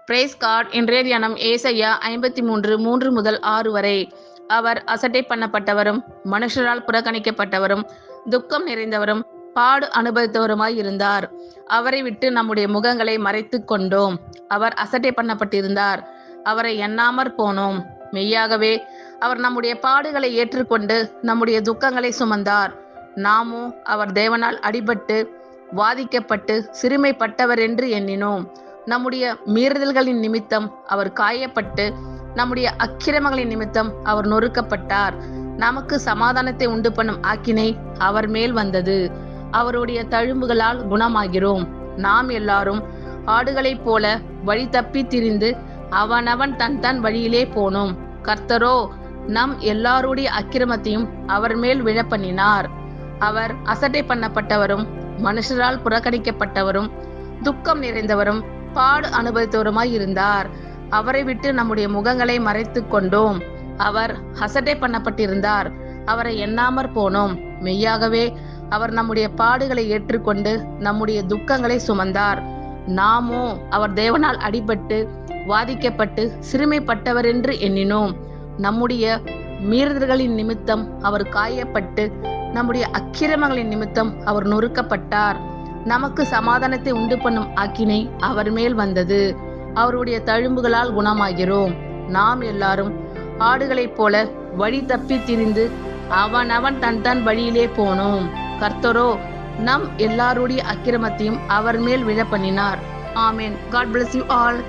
Price God. இன்றைய தியானம் ஏசாயா 53:3 முதல் 6 வரை. அவர் அசட்டை பண்ணப்பட்டவரும் மனுஷரால் புறக்கணிக்கப்பட்டவரும் துக்கம் நிறைந்தவரும் பாடு அனுபவித்தவருமாய் இருந்தார். அவரை விட்டு நம்முடைய முகங்களை மறைத்து கொண்டோம். அவர் அசட்டை பண்ணப்பட்டிருந்தார், அவரை எண்ணாமற் போனோம். மெய்யாகவே அவர் நம்முடைய பாடுகளை ஏற்றுக்கொண்டு நம்முடைய துக்கங்களை சுமந்தார். நாமோ அவர் தேவனால் அடிபட்டு வாதிக்கப்பட்டு சிறுமைப்பட்டவர் என்று எண்ணினோம். நம்முடைய மீறுதல்களின் நிமித்தம் அவர் காயப்பட்டு நம்முடைய அக்கிரமங்களின் நிமித்தம் அவர் நொறுக்கப்பட்டார். நமக்கு சமாதானத்தை உண்டு பண்ணும் ஆக்கினை அவர் மேல் வந்தது. அவருடைய தழும்புகளால் குணமாகிறோம். நாம் எல்லாரும் ஆடுகளைப் போல வழி தப்பி திரிந்து அவனவன் தன் தன் வழியிலே போனோம். கர்த்தரோ நம் எல்லாருடைய அக்கிரமத்தையும் அவர் மேல் விழப்பண்ணினார். அவர் அசட்டை பண்ணப்பட்டவரும் மனுஷரால் புறக்கணிக்கப்பட்டவரும் துக்கம் நிறைந்தவரும் பாடு அனுபவித்தவருமாய் இருந்தார். அவரை விட்டு நம்முடைய முகங்களை மறைத்து கொண்டோம். அவர் அசட்டை பண்ணப்பட்டிருந்தார், அவரை எண்ணாமற் போனோம். மெய்யாகவே அவர் நம்முடைய பாடுகளை ஏற்றுக்கொண்டு நம்முடைய துக்கங்களை சுமந்தார். நாமோ அவர் தேவனால் அடிபட்டு வாதிக்கப்பட்டு சிறுமைப்பட்டவர் என்று எண்ணினோம். நம்முடைய மீறுதல்களின் நிமித்தம் அவர் காயப்பட்டு நம்முடைய அக்கிரமங்களின் நிமித்தம் அவர் நொறுக்கப்பட்டார். நமக்கு சமாதானத்தை உண்டு பண்ணும் ஆக்கினை அவர் மேல் வந்தது. அவருடைய தழும்புகளால் குணமாகிறோம். நாம் எல்லாரும் ஆடுகளைப் போல வழி தப்பி திரிந்து அவனவன் தன் தன் வழியிலே போனோம். கர்த்தரோ நம் எல்லாருடைய அக்கிரமத்தையும் அவர் மேல் விழப்பண்ணினார். ஆமென். God bless you all.